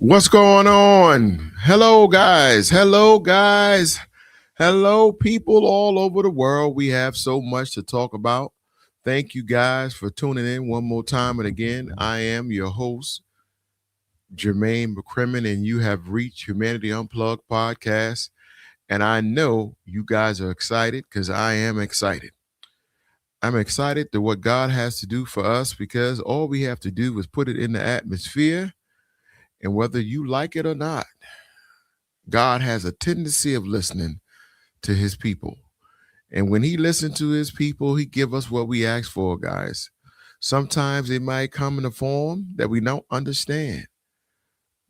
What's going on? Hello, guys. Hello, guys. Hello, people all over the world. We have so much to talk about. Thank you guys for tuning in one more time. And again, I am your host, Jermaine McCrimmon, and you have reached Humanity Unplugged podcast. And I know you guys are excited because I am excited. I'm excited to what God has to do for us because all we have to do is put it in the atmosphere. And whether you like it or not, God has a tendency of listening to his people. And when he listens to his people, he give us what we ask for, guys. Sometimes it might come in a form that we don't understand,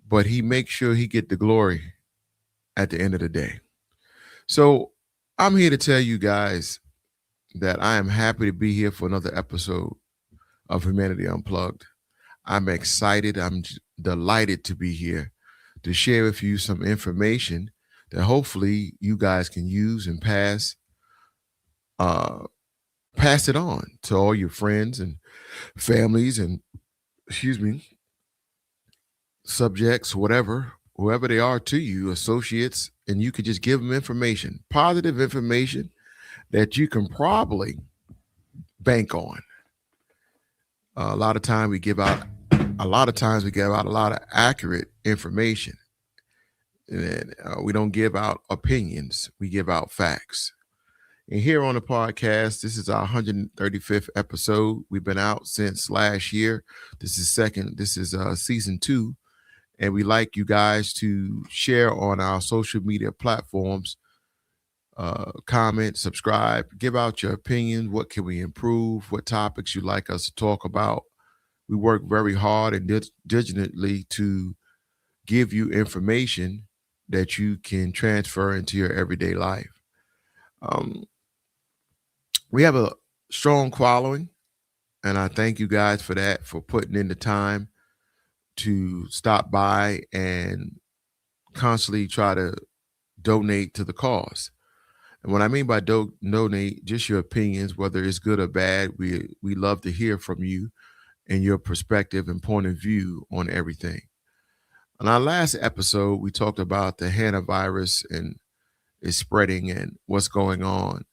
but he makes sure he get the glory at the end of the day. So I'm here to tell you guys that I am happy to be here for another episode of Humanity Unplugged. I'm excited. Delighted to be here to share with you some information that hopefully you guys can use and uh, pass it on to all your friends and families and excuse me, subjects, whoever they are to you, associates, and you could just give them information, positive information that you can probably bank on. A lot of time we give out a lot of times we give out a lot of accurate information. And we don't give out opinions, we give out facts. And here on the podcast, this is our 135th episode. We've been out since last year. This is season 2. And we like you guys to share on our social media platforms, comment, subscribe, give out your opinion. What can we improve? What topics you like us to talk about? We work very hard and diligently to give you information that you can transfer into your everyday life. Um, we have a strong following, and I thank you guys for that, for putting in the time to stop by and constantly try to donate to the cause. And what I mean by donate, just your opinions, whether it's good or bad, we love to hear from you and your perspective and point of view on everything. On our last episode, we talked about the Hantavirus and it's spreading and what's going on.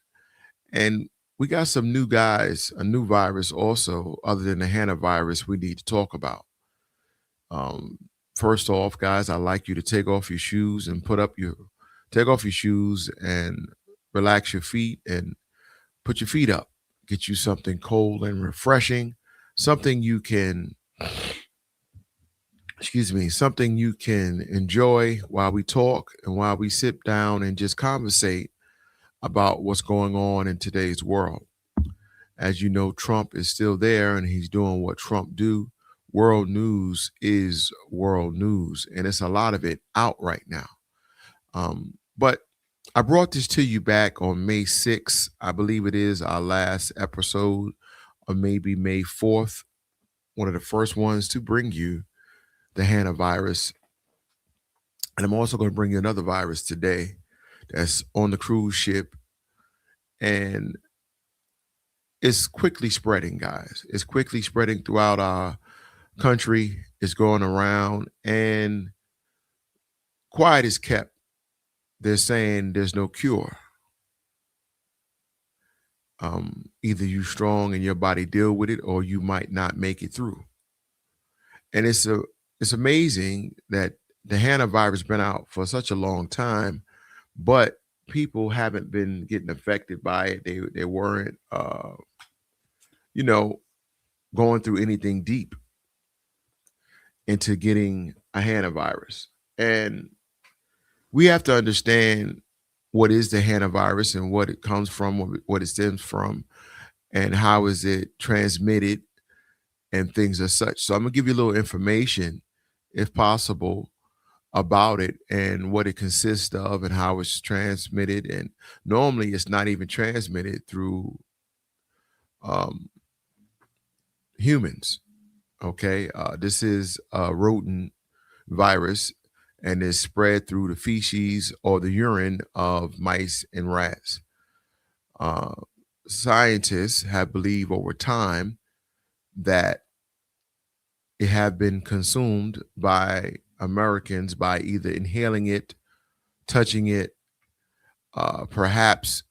And we got some new guys, a new virus also, other than the Hantavirus, we need to talk about. Um, First off, guys, I'd like you to take off your shoes and take off your shoes and relax your feet and put your feet up. Get you something cold and refreshing, something you can something you can enjoy while we talk and while we sit down and just conversate about what's going on in today's world. As you know, Trump is still there and he's doing what Trump do. World news is world news, and it's a lot of it out right now. But I brought this to you back on May 6th. I believe it is our last episode, or maybe May 4th, one of the first ones to bring you the Hantavirus. And I'm also going to bring you another virus today that's on the cruise ship. And it's quickly spreading, guys. It's quickly spreading throughout our country. It's going around and quiet is kept. They're saying there's no cure. Either you strong and your body deal with it or you might not make it through. And it's amazing that the Hantavirus been out for such a long time, but people haven't been getting affected by it. They weren't you know, going through anything deep into getting a Hantavirus. And we have to understand what is the Hantavirus and what it comes from, what it stems from, and how is it transmitted and things as such. So I'm gonna give you a little information, if possible, about it and what it consists of and how it's transmitted. And normally it's not even transmitted through um, humans. Okay, this is a rodent virus and is spread through the feces or the urine of mice and rats. Uh, Scientists have believed over time that it have been consumed by Americans by either inhaling it, touching it, perhaps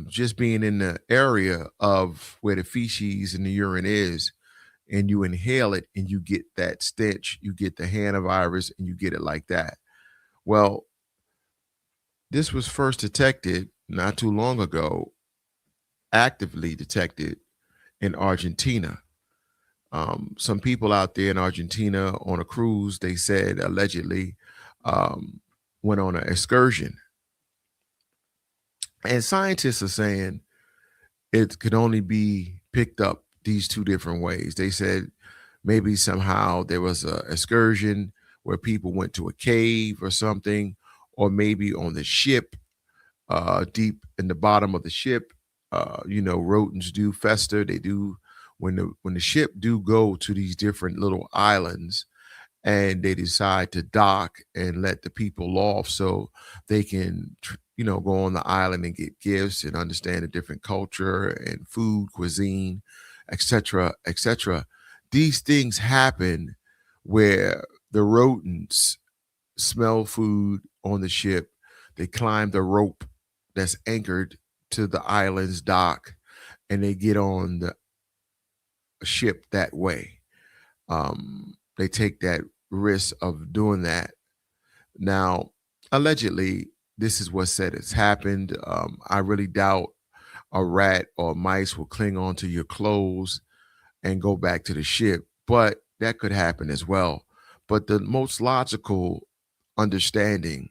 just being in the area of where the feces and the urine is, and you inhale it and you get that stench, you get the hantavirus and you get it like that. Well, this was first detected not too long ago, actively detected in Argentina. Some people out there in Argentina on a cruise, they said allegedly um, went on an excursion. And scientists are saying it could only be picked up these two different ways. They said maybe somehow there was a excursion where people went to a cave or something, or maybe on the ship, deep in the bottom of the ship. Rodents do fester. They do when the ship do go to these different little islands, and they decide to dock and let the people off so they can go on the island and get gifts and understand the different culture and food, cuisine, etc., etc. These things happen where the rodents smell food on the ship. They climb the rope that's anchored to the island's dock, and they get on the ship that way. They take that risk of doing that. Now, allegedly, this is what said it's happened. I really doubt a rat or mice will cling onto your clothes and go back to the ship, but that could happen as well. But the most logical understanding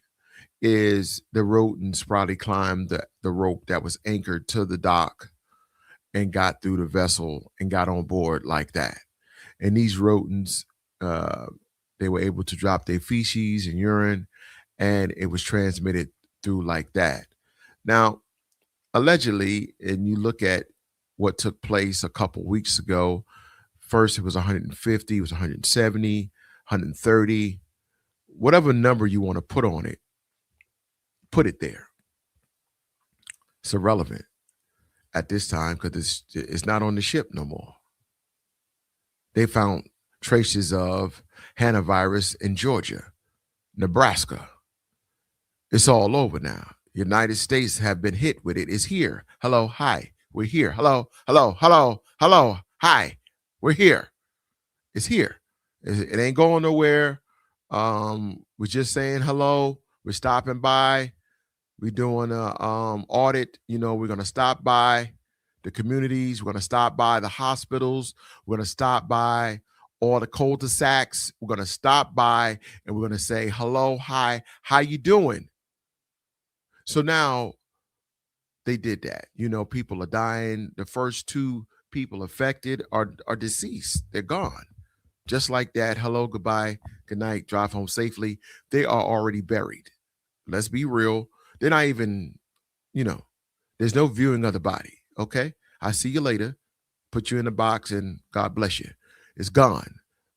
is the rodents probably climbed the rope that was anchored to the dock and got through the vessel and got on board like that. And these rodents, uh, they were able to drop their feces and urine, and it was transmitted through like that. Now, allegedly, and you look at what took place a couple weeks ago, first it was 150, it was 170, 130, whatever number you want to put on it, put it there. It's irrelevant at this time because it's not on the ship no more. They found traces of Hantavirus in Georgia, Nebraska. It's all over now. United States have been hit with it. It's here. Hello, hi. We're here. Hello, hello, hello, hello, hi. We're here. It's here. It ain't going nowhere. We're just saying hello. We're stopping by. We're doing a audit. We're gonna stop by the communities. We're gonna stop by the hospitals. We're gonna stop by all the cul-de-sacs. We're gonna stop by and we're gonna say hello, hi, how you doing? So now they did that. People are dying. The first two people affected are deceased. They're gone. Just like that. Hello, goodbye, good night, drive home safely. They are already buried. Let's be real. They're not even, you know, there's no viewing of the body. Okay. I see you later. Put you in the box and God bless you. It's gone.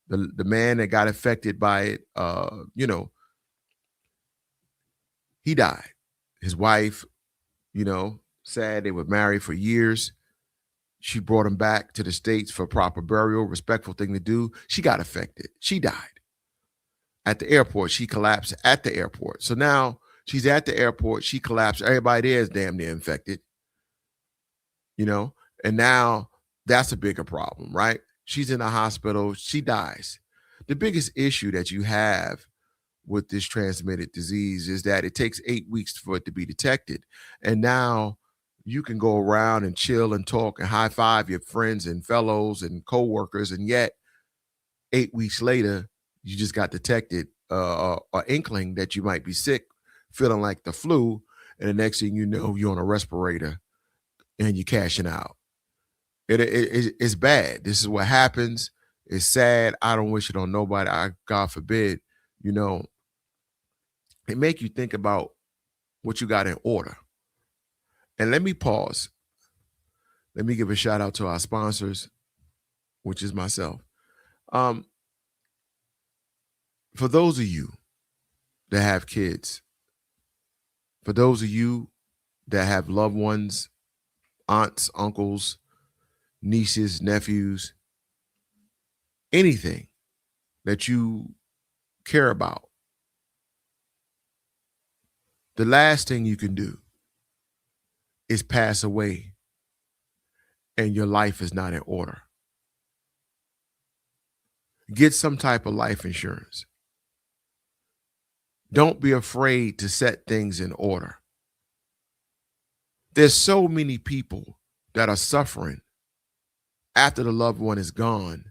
The man that got affected by it, he died. His wife, sad they were married for years. She brought him back to the States for proper burial, respectful thing to do. She got affected. She died at the airport. She collapsed at the airport. So now she's at the airport. She collapsed. Everybody there is damn near infected, you know, and now that's a bigger problem, right? She's in the hospital. She dies. The biggest issue that you have with this transmitted disease is that it takes 8 weeks for it to be detected. And now you can go around and chill and talk and high five your friends and fellows and coworkers, and yet 8 weeks later, you just got detected or inkling that you might be sick, feeling like the flu, and the next thing you know, you're on a respirator and you're cashing out. It's bad. This is what happens. It's sad. I don't wish it on nobody. God forbid, you know, it make you think about what you got in order. And let me pause. Let me give a shout out to our sponsors, which is myself. Um, for those of you that have kids, for those of you that have loved ones, aunts, uncles, nieces, nephews, anything that you care about, the last thing you can do is pass away and your life is not in order. Get some type of life insurance. Don't be afraid to set things in order. There's so many people that are suffering after the loved one is gone,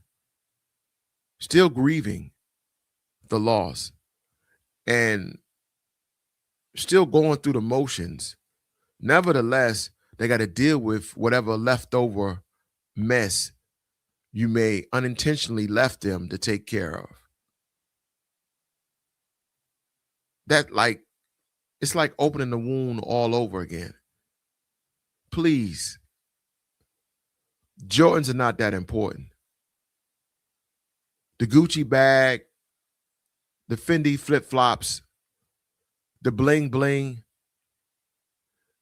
still grieving the loss and still going through the motions. Nevertheless, they got to deal with whatever leftover mess you may unintentionally left them to take care of. That like it's like opening the wound all over again. Please, Jordans are not that important. The Gucci bag, the Fendi flip-flops, the bling bling,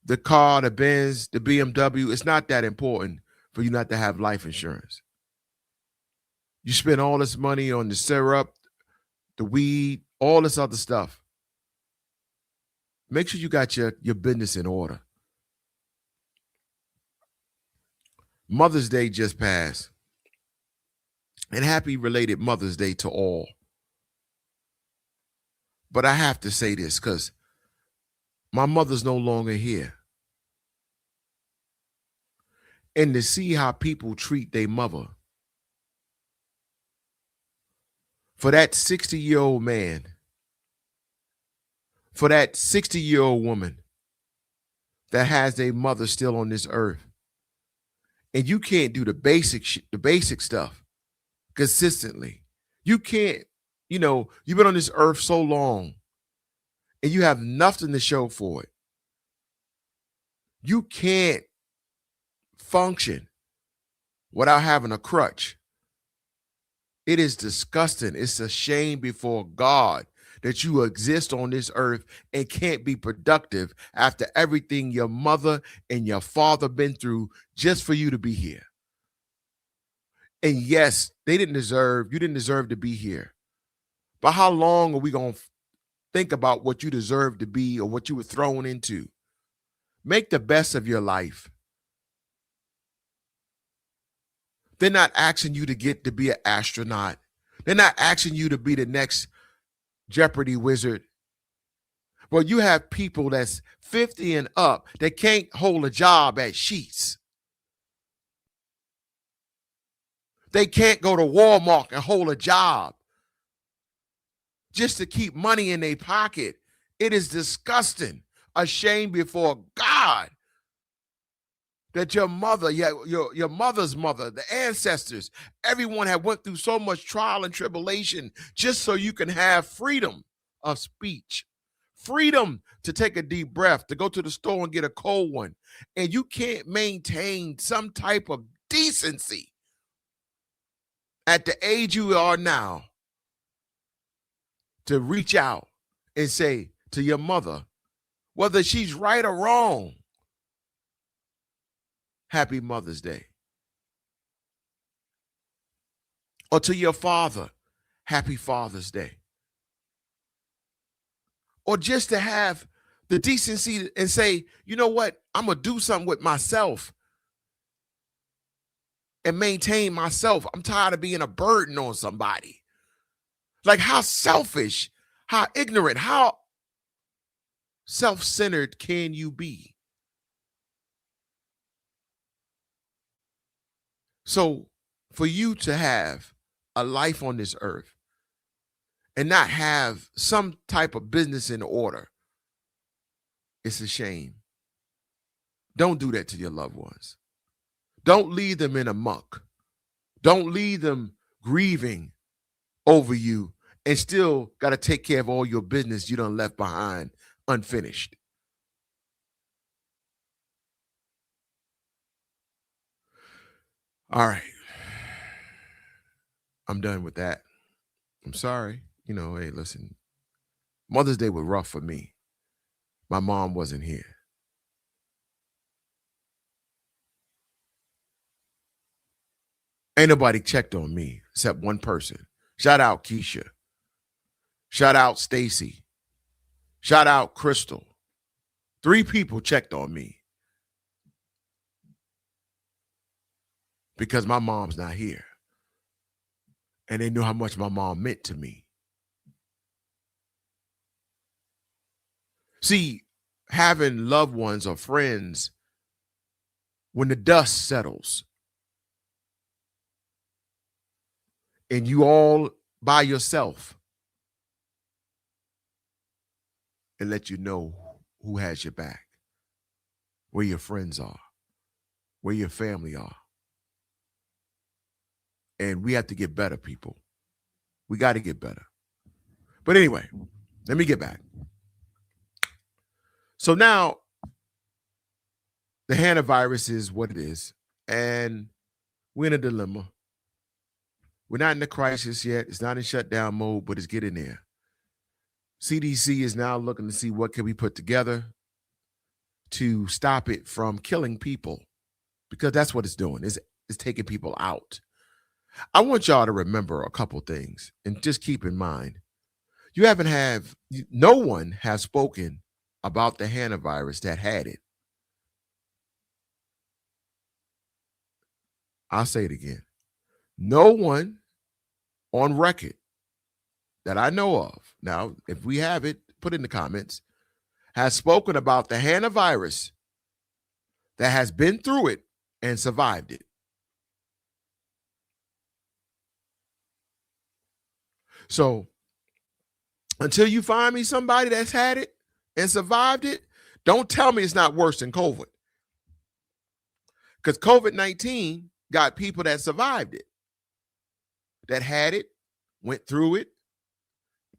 the car, the Benz, the BMW, it's not that important for you not to have life insurance. You spend all this money on the syrup, the weed, all this other stuff. Make sure you got your business in order. Mother's Day just passed. And happy related Mother's Day to all. But I have to say this because my mother's no longer here. And to see how people treat their mother, for that 60-year-old man, for that 60-year-old woman that has their mother still on this earth, and you can't do the basic stuff consistently. You can't, you've been on this earth so long and you have nothing to show for it. You can't function without having a crutch. It is disgusting. It's a shame before God that you exist on this earth and can't be productive after everything your mother and your father been through just for you to be here. And yes, you didn't deserve to be here. But how long are we going to think about what you deserve to be or what you were thrown into? Make the best of your life. They're not asking you to get to be an astronaut. They're not asking you to be the next Jeopardy wizard. But you have people that's 50 and up that can't hold a job at Sheetz. They can't go to Walmart and hold a job just to keep money in their pocket. It is disgusting. A shame before God that your mother, your mother's mother, the ancestors, everyone have went through so much trial and tribulation just so you can have freedom of speech, freedom to take a deep breath, to go to the store and get a cold one. And you can't maintain some type of decency at the age you are now to reach out and say to your mother, whether she's right or wrong, Happy Mother's Day. Or to your father, Happy Father's Day. Or just to have the decency and say, you know what, I'm going to do something with myself and maintain myself. I'm tired of being a burden on somebody. Like, how selfish, how ignorant, how self-centered can you be? So for you to have a life on this earth and not have some type of business in order, it's a shame. Don't do that to your loved ones. Don't leave them in a muck. Don't leave them grieving over you and still got to take care of all your business you done left behind unfinished. All right. I'm done with that. I'm sorry. Hey, listen, Mother's Day was rough for me. My mom wasn't here. Ain't nobody checked on me except one person. Shout out Keisha. Shout out Stacy. Shout out Crystal. 3 people checked on me because my mom's not here. And they knew how much my mom meant to me. See, having loved ones or friends, when the dust settles and you all by yourself, it lets you know who has your back, where your friends are, where your family are. And we have to get better, people. We got to get better. But anyway, let me get back. So now the Hantavirus is what it is, and we're in a dilemma. We're not in the crisis yet. It's not in shutdown mode, but it's getting there. CDC is now looking to see what can we put together to stop it from killing people, because that's what it's doing. It's taking people out. I want y'all to remember a couple things and just keep in mind. No one has spoken about the Hantavirus that had it. I'll say it again. No one on record that I know of, now, if we have it, put it in the comments, has spoken about the Hantavirus that has been through it and survived it. So until you find me somebody that's had it and survived it, don't tell me it's not worse than COVID. Because COVID-19 got people that survived it, that had it, went through it.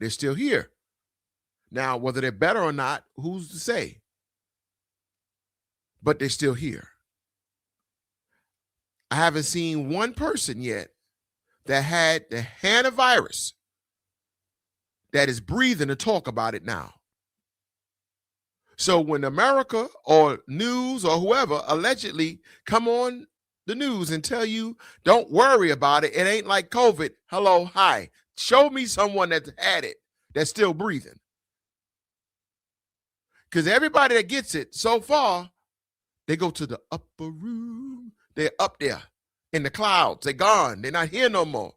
They're still here. Now, whether they're better or not, who's to say? But they're still here. I haven't seen one person yet that had the Hantavirus that is breathing to talk about it now. So when America or news or whoever allegedly come on the news and tell you, don't worry about it, it ain't like COVID, hello, hi. Show me someone that's had it that's still breathing. Because everybody that gets it so far, they go to the upper room. They're up there in the clouds. They're gone. They're not here no more.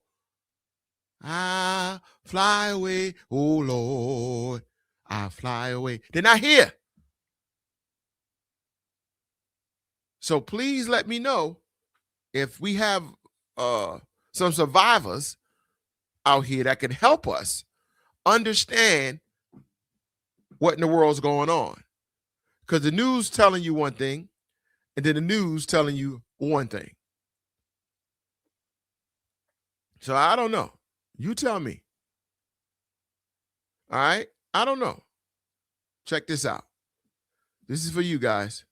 I fly away, oh Lord, I fly away. They're not here. So please let me know if we have some survivors out here that can help us understand what in the world's going on. Because the news telling you one thing, and then the news telling you one thing. So I don't know. You tell me. All right? I don't know. Check this out. This is for you guys.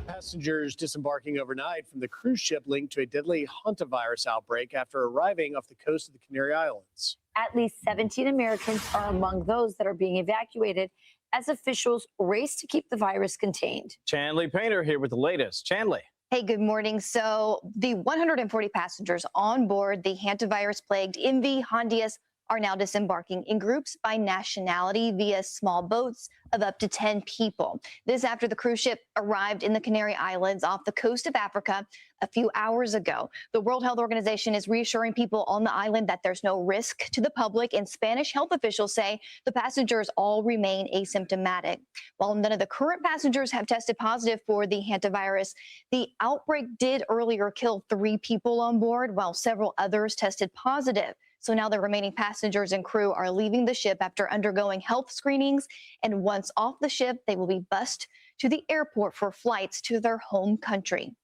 Passengers disembarking overnight from the cruise ship linked to a deadly Hantavirus outbreak after arriving off the coast of the Canary Islands. At least 17 Americans are among those that are being evacuated as officials race to keep the virus contained. Chanley Painter here with the latest. Chanley. Hey, good morning. So the 140 passengers on board the Hantavirus-plagued MV Hondias are now disembarking in groups by nationality via small boats of up to 10 people. This after the cruise ship arrived in the Canary Islands off the coast of Africa a few hours ago. The World Health Organization is reassuring people on the island that there's no risk to the public, and Spanish health officials say the passengers all remain asymptomatic. While none of the current passengers have tested positive for the Hantavirus, the outbreak did earlier kill 3 people on board, while several others tested positive. So now the remaining passengers and crew are leaving the ship after undergoing health screenings. And once off the ship, they will be bused to the airport for flights to their home country.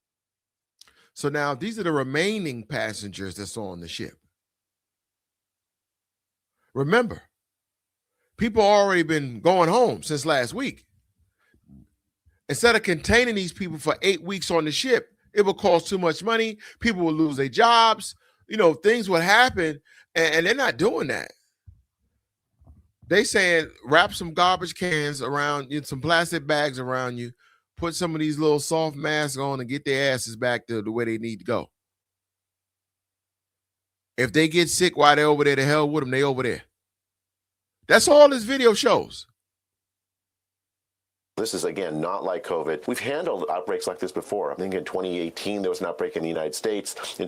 So now these are the remaining passengers that's on the ship. Remember, people already been going home since last week. Instead of containing these people for 8 weeks on the ship, it would cost too much money. People would lose their jobs. You know, things would happen. And they're not doing that. They saying wrap some garbage cans around you, some plastic bags around you, put some of these little soft masks on and get their asses back to the way they need to go. If they get sick while they're over there, the hell with them, they over there. That's all this video shows. This is, again, not like COVID. We've handled outbreaks like this before. I think in 2018, there was an outbreak in the United States. My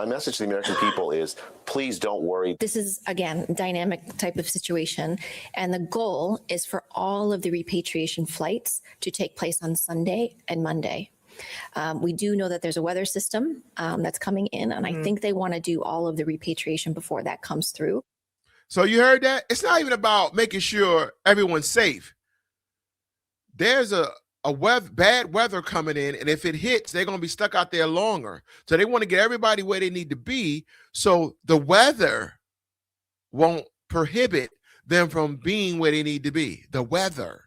message to the American people is, please don't worry. This is, again, a dynamic type of situation. And the goal is for all of the repatriation flights to take place on Sunday and Monday. We do know that there's a weather system that's coming in, and I think they want to do all of the repatriation before that comes through. So you heard that? It's not even about making sure everyone's safe. There's a bad weather coming in, and if it hits, they're going to be stuck out there longer. So they want to get everybody where they need to be, so the weather won't prohibit them from being where they need to be. The weather.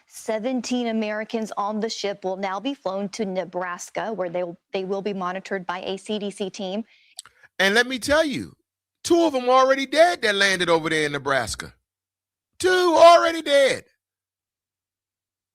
17 Americans on the ship will now be flown to Nebraska, where they will be monitored by a CDC team. And let me tell you, 2 of them already dead that landed over there in Nebraska. 2 already dead.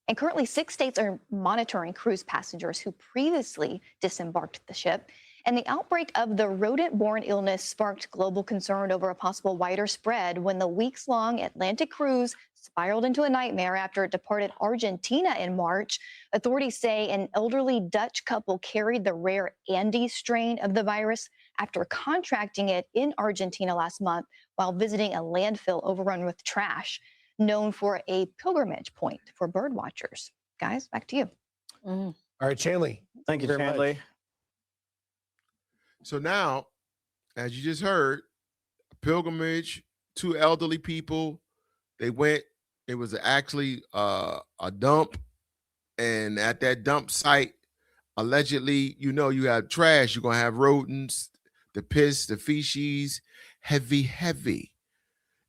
And currently 6 states are monitoring cruise passengers who previously disembarked the ship. And the outbreak of the rodent-borne illness sparked global concern over a possible wider spread when the weeks-long Atlantic cruise spiraled into a nightmare after it departed Argentina in March. Authorities say an elderly Dutch couple carried the rare Andes strain of the virus after contracting it in Argentina last month while visiting a landfill overrun with trash, known for a pilgrimage point for bird watchers. Guys, back to you. All right, Shanley. Thank you, very much. Shanley. So now, as you just heard, a pilgrimage, 2 elderly people, they went, it was actually a dump. And at that dump site, allegedly, you have trash, you're going to have rodents, the piss, the feces, heavy.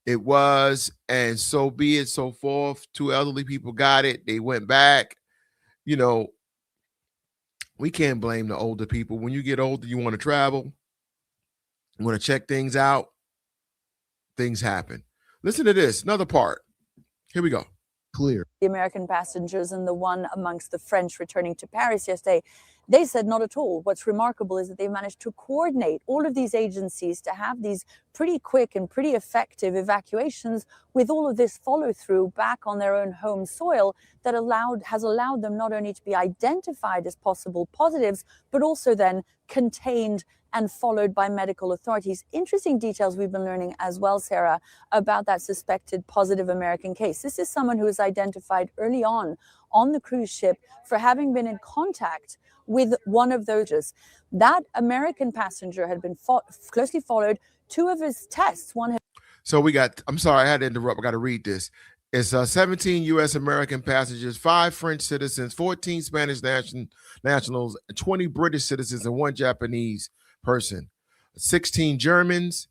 It was, and so be it, so forth. 2 elderly people got it. They went back. We can't blame the older people. When you get older, you want to travel, you want to check things out, things happen. Listen to this, another part. Here we go. Clear. The American passengers and the one amongst the French returning to Paris yesterday, they said not at all. What's remarkable is that they managed to coordinate all of these agencies to have these pretty quick and pretty effective evacuations with all of this follow through back on their own home soil that has allowed them not only to be identified as possible positives, but also then contained and followed by medical authorities. Interesting details we've been learning as well, Sarah, about that suspected positive American case. This is someone who was identified early on the cruise ship for having been in contact with one of those. That American passenger had been closely followed. 2 of his tests, So we got, I'm sorry, I had to interrupt. I got to read this. It's 17 U.S. American passengers, 5 French citizens, 14 Spanish nationals, 20 British citizens, and 1 Japanese person. 16 Germans.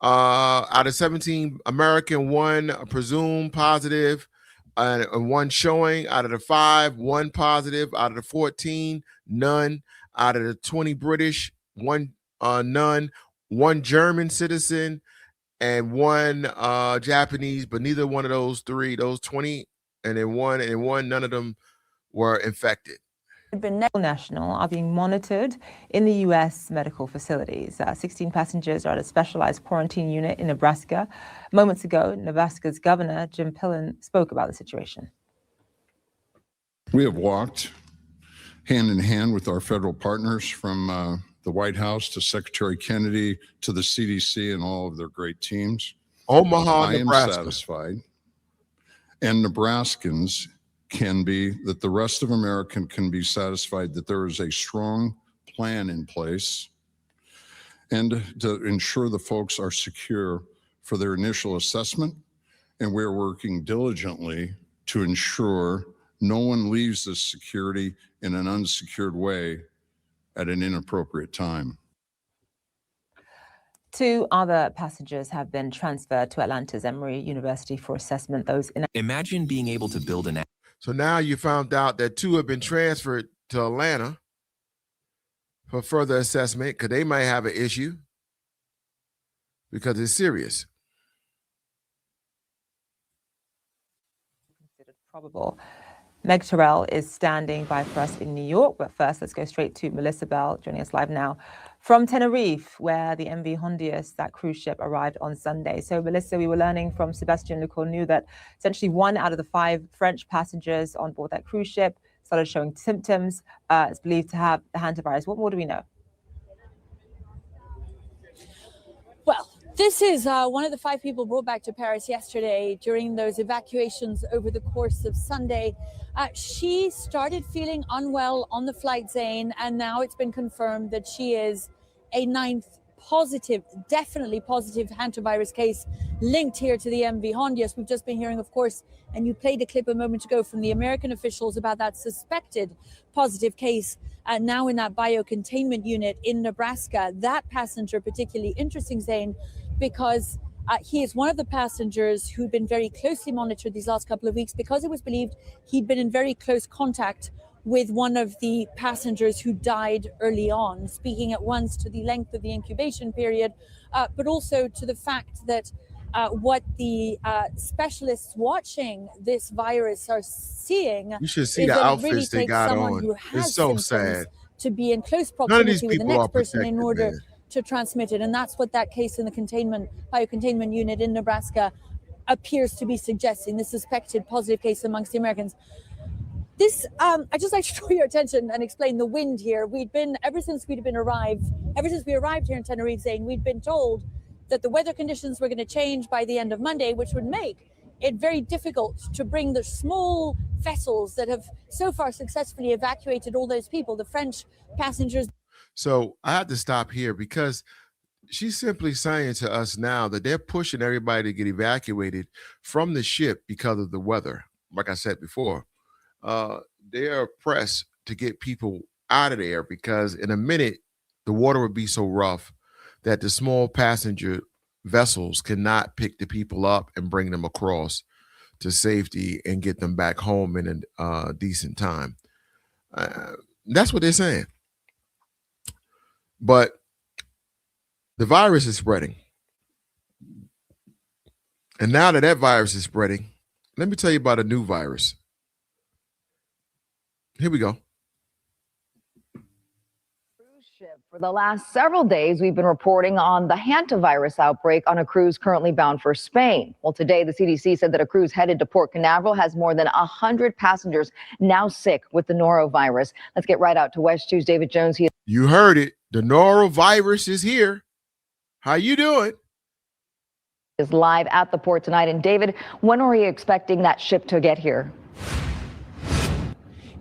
Out of 17 American, 1 presumed positive, and 1 showing. Out of the 5, 1 positive. Out of the 14, none. Out of the 20 British, 1 none. 1 German citizen and 1 Japanese, but neither one of those 3, those 20, and then one, none of them were infected. National are being monitored in the U.S. medical facilities. 16 passengers are at a specialized quarantine unit in Nebraska. Moments ago, Nebraska's Governor Jim Pillen spoke about the situation. We have walked hand in hand with our federal partners from the White House to Secretary Kennedy to the CDC and all of their great teams. Omaha, I Nebraska. am satisfied, and Nebraskans can be, that the rest of America can be satisfied that there is a strong plan in place and to ensure the folks are secure for their initial assessment. And we're working diligently to ensure no one leaves this security in an unsecured way at an inappropriate time. 2 other passengers have been transferred to Atlanta's Emory University for assessment. Imagine being able to build an. So now you found out that 2 have been transferred to Atlanta for further assessment because they might have an issue because it's serious. Considered probable. Meg Terrell is standing by for us in New York. But first, let's go straight to Melissa Bell, joining us live now from Tenerife, where the MV Hondius, that cruise ship, arrived on Sunday. So, Melissa, we were learning from Sebastian Lecornu that essentially 1 out of the 5 French passengers on board that cruise ship started showing symptoms. It's believed to have the hantavirus. What more do we know? Well, this is one of the 5 people brought back to Paris yesterday during those evacuations over the course of Sunday. She started feeling unwell on the flight, Zain, and now it's been confirmed that she is a 9th positive, definitely positive hantavirus case linked here to the MV Hondius. We've just been hearing, of course, and you played a clip a moment ago from the American officials about that suspected positive case now in that biocontainment unit in Nebraska. That passenger particularly interesting, Zain, because he is one of the passengers who'd been very closely monitored these last couple of weeks because it was believed he'd been in very close contact with one of the passengers who died early on, speaking at once to the length of the incubation period, but also to the fact that what the specialists watching this virus are seeing You should see is the that it outfits really they takes got someone on. who has It's so symptoms sad. to be in close None of these proximity with the people are next person in protected, order man. to transmit it. And that's what that case in the biocontainment unit in Nebraska appears to be suggesting, the suspected positive case amongst the Americans. This, I just like to draw your attention and explain the wind here. Ever since we arrived here in Tenerife, Zain, we'd been told that the weather conditions were going to change by the end of Monday, which would make it very difficult to bring the small vessels that have so far successfully evacuated all those people, the French passengers. So I have to stop here because she's simply saying to us now that they're pushing everybody to get evacuated from the ship because of the weather. Like I said before, they are pressed to get people out of there because in a minute, the water would be so rough that the small passenger vessels cannot pick the people up and bring them across to safety and get them back home in a decent time. That's what they're saying. But the virus is spreading. And now that that virus is spreading, let me tell you about a new virus. Here we go. For the last several days, we've been reporting on the Hantavirus outbreak on a cruise currently bound for Spain. Well, today, the CDC said that a cruise headed to Port Canaveral has more than 100 passengers now sick with the norovirus. Let's get right out to West 2's David Jones. You heard it. The norovirus is here. How you doing? Is live at the port tonight. And David, when are you expecting that ship to get here?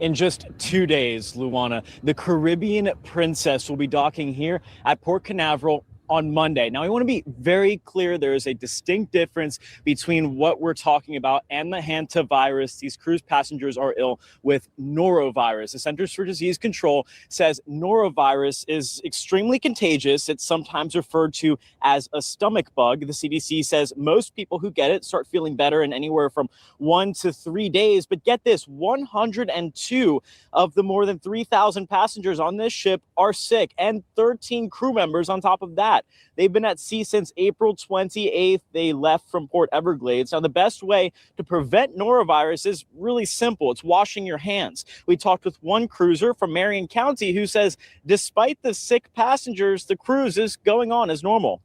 In just 2 days, Luana, the Caribbean Princess will be docking here at Port Canaveral on Monday. Now, I want to be very clear. There is a distinct difference between what we're talking about and the hantavirus. These cruise passengers are ill with norovirus. The Centers for Disease Control says norovirus is extremely contagious. It's sometimes referred to as a stomach bug. The CDC says most people who get it start feeling better in anywhere from 1 to 3 days. But get this, 102 of the more than 3,000 passengers on this ship are sick, and 13 crew members on top of that. They've been at sea since April 28th. They left from Port Everglades. Now, the best way to prevent norovirus is really simple. It's washing your hands. We talked with one cruiser from Marion County who says despite the sick passengers, the cruise is going on as normal.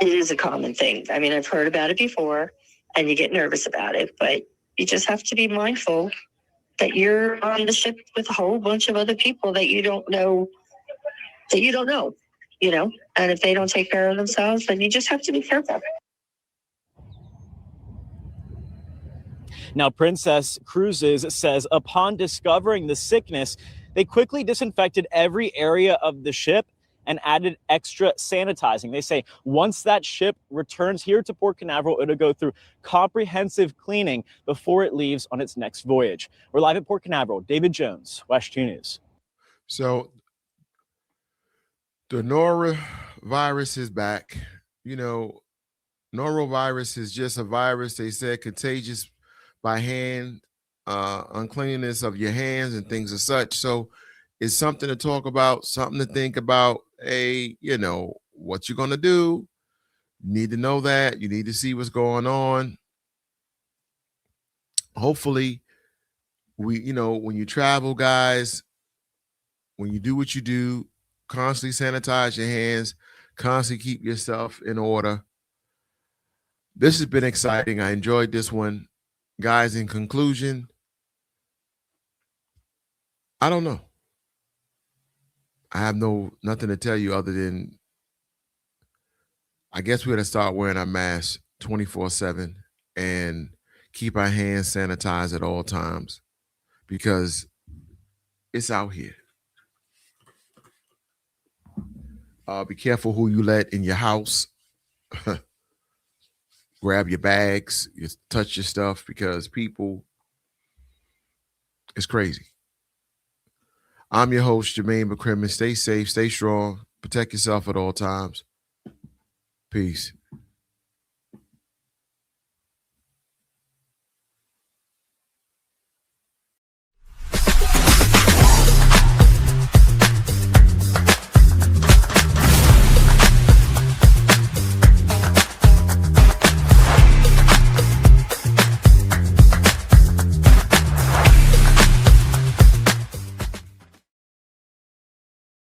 It is a common thing. I mean, I've heard about it before and you get nervous about it, but you just have to be mindful that you're on the ship with a whole bunch of other people that you don't know, and if they don't take care of themselves, then you just have to be careful. Now, Princess Cruises says upon discovering the sickness, they quickly disinfected every area of the ship and added extra sanitizing. They say once that ship returns here to Port Canaveral, it'll go through comprehensive cleaning before it leaves on its next voyage. We're live at Port Canaveral. David Jones, West 2 News. So the norovirus is back. Norovirus is just a virus, they said, contagious by hand, uncleanness of your hands and things as such. So it's something to talk about, something to think about. Hey, what you're going to do. You need to know that. You need to see what's going on. Hopefully when you travel, guys, when you do what you do, constantly sanitize your hands, constantly keep yourself in order. This has been exciting. I enjoyed this one. Guys, in conclusion, I don't know. I have nothing to tell you other than I guess we got to start wearing our masks 24/7 and keep our hands sanitized at all times because it's out here. Be careful who you let in your house. Grab your bags, you touch your stuff because it's crazy. I'm your host, Jermaine McCrimmon. Stay safe, stay strong, protect yourself at all times. Peace.